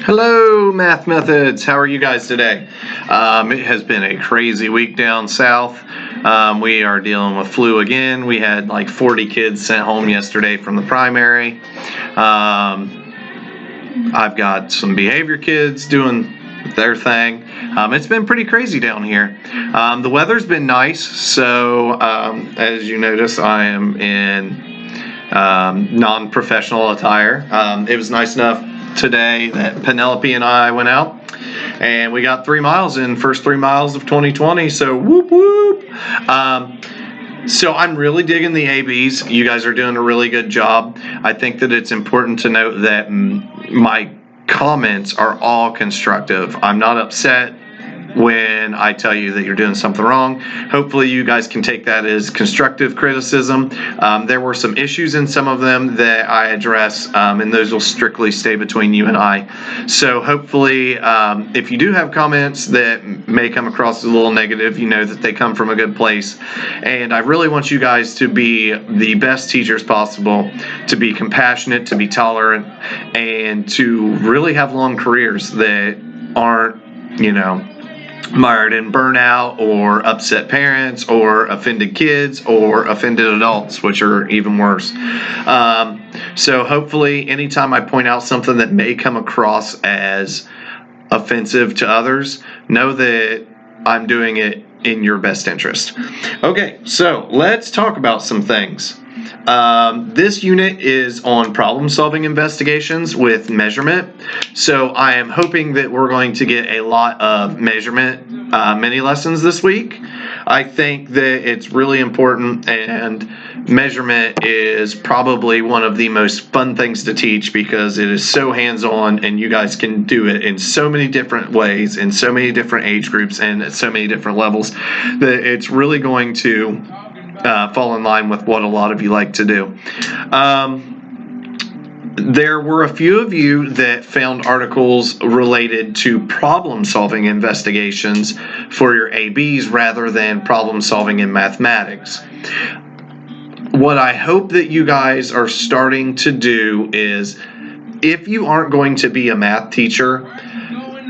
Hello, Math Methods. How are you guys today? It has been a crazy week down south. We are dealing with flu again. We had like 40 kids sent home yesterday from the primary. I've got some behavior kids doing their thing. It's been pretty crazy down here. The weather's been nice, so as you notice, I am in non-professional attire. It was nice enough today that Penelope and I went out and we got 3 miles in, first 3 miles of 2020, so whoop whoop. So I'm really digging the ABs. You guys are doing a really good job. I think that it's important to note that my comments are all constructive. I'm not upset when I tell you that you're doing something wrong. Hopefully you guys can take that as constructive criticism. There were some issues in some of them that I address, and those will strictly stay between you and I. So hopefully, if you do have comments that may come across as a little negative, you know that they come from a good place. And I really want you guys to be the best teachers possible, to be compassionate, to be tolerant, and to really have long careers that aren't, mired in burnout or upset parents or offended kids or offended adults, which are even worse. So hopefully anytime I point out something that may come across as offensive to others, know that I'm doing it in your best interest. Okay, so let's talk about some things. This unit is on problem-solving investigations with measurement. So I am hoping that we're going to get a lot of measurement mini lessons this week. I think that it's really important, and measurement is probably one of the most fun things to teach because it is so hands-on and you guys can do it in so many different ways, in so many different age groups, and at so many different levels that it's really going to fall in line with what a lot of you like to do. There were a few of you that found articles related to problem-solving investigations for your ABs rather than problem-solving in mathematics. What I hope that you guys are starting to do is, if you aren't going to be a math teacher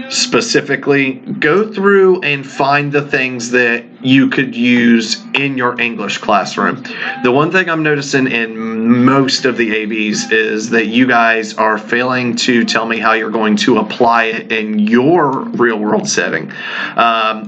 specifically, go through and find the things that you could use in your English classroom. The one thing I'm noticing in most of the ABs is that you guys are failing to tell me how you're going to apply it in your real world setting.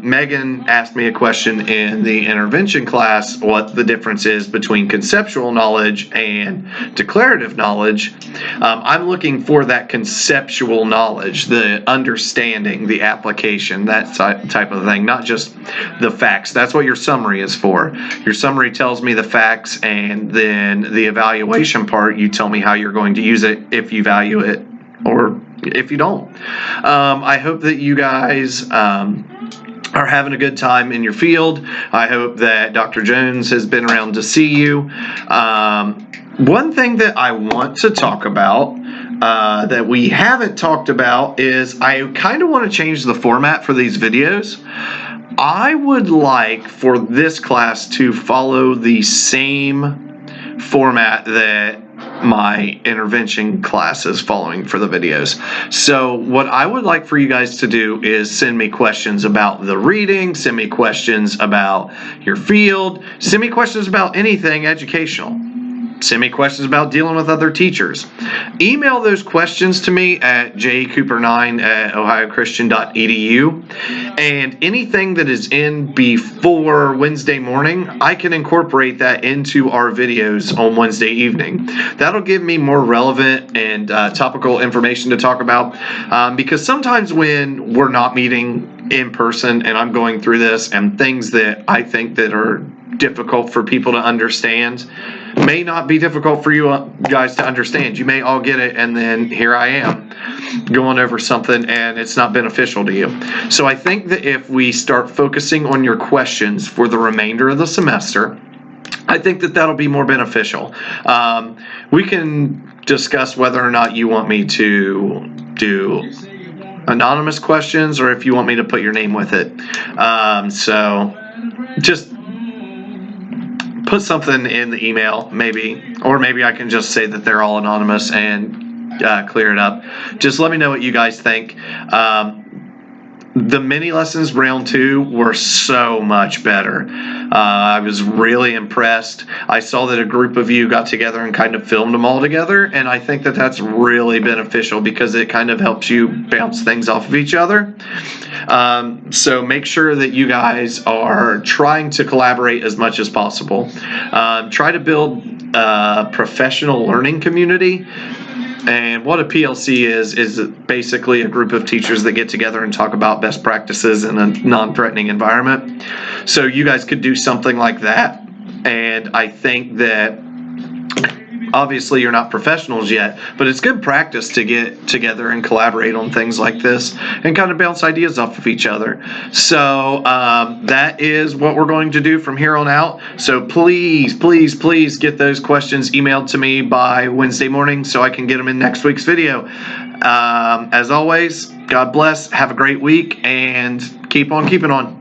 Megan asked me a question in the intervention class, what the difference is between conceptual knowledge and declarative knowledge. I'm looking for that conceptual knowledge, the understanding, the application, that type of thing, not just the facts. That's what your summary is for. Your summary tells me the facts, and then the evaluation part, you tell me how you're going to use it, if you value it or if you don't. I hope that you guys are having a good time in your field. I hope that Dr. Jones has been around to see you. One thing that I want to talk about that we haven't talked about is I kind of want to change the format for these videos. I would like for this class to follow the same format that my intervention class is following for the videos. So what I would like for you guys to do is send me questions about the reading, send me questions about your field, send me questions about anything educational. Send me questions about dealing with other teachers. Email those questions to me at jcooper9@ohiochristian.edu. And anything that is in before Wednesday morning, I can incorporate that into our videos on Wednesday evening. That'll give me more relevant and topical information to talk about. Because sometimes when we're not meeting in person and I'm going through this, and things that I think that are difficult for people to understand may not be difficult for you guys to understand. You may all get it, and then here I am going over something and it's not beneficial to you. So I think that if we start focusing on your questions for the remainder of the semester, I think that that'll be more beneficial. We can discuss whether or not you want me to do anonymous questions or if you want me to put your name with it. So just put something in the email, maybe, or maybe I can just say that they're all anonymous and clear it up. Just let me know what you guys think. The mini lessons round 2 were so much better. I was really impressed. I saw that a group of you got together and kind of filmed them all together, and I think that that's really beneficial because it kind of helps you bounce things off of each other. So make sure that you guys are trying to collaborate as much as possible. Try to build a professional learning community. And what a PLC is basically a group of teachers that get together and talk about best practices in a non-threatening environment. So you guys could do something like that. And I think that obviously you're not professionals yet, but it's good practice to get together and collaborate on things like this and kind of bounce ideas off of each other. So that is what we're going to do from here on out. So please get those questions emailed to me by Wednesday morning so I can get them in next week's video. As always, God bless, have a great week, and keep on keeping on.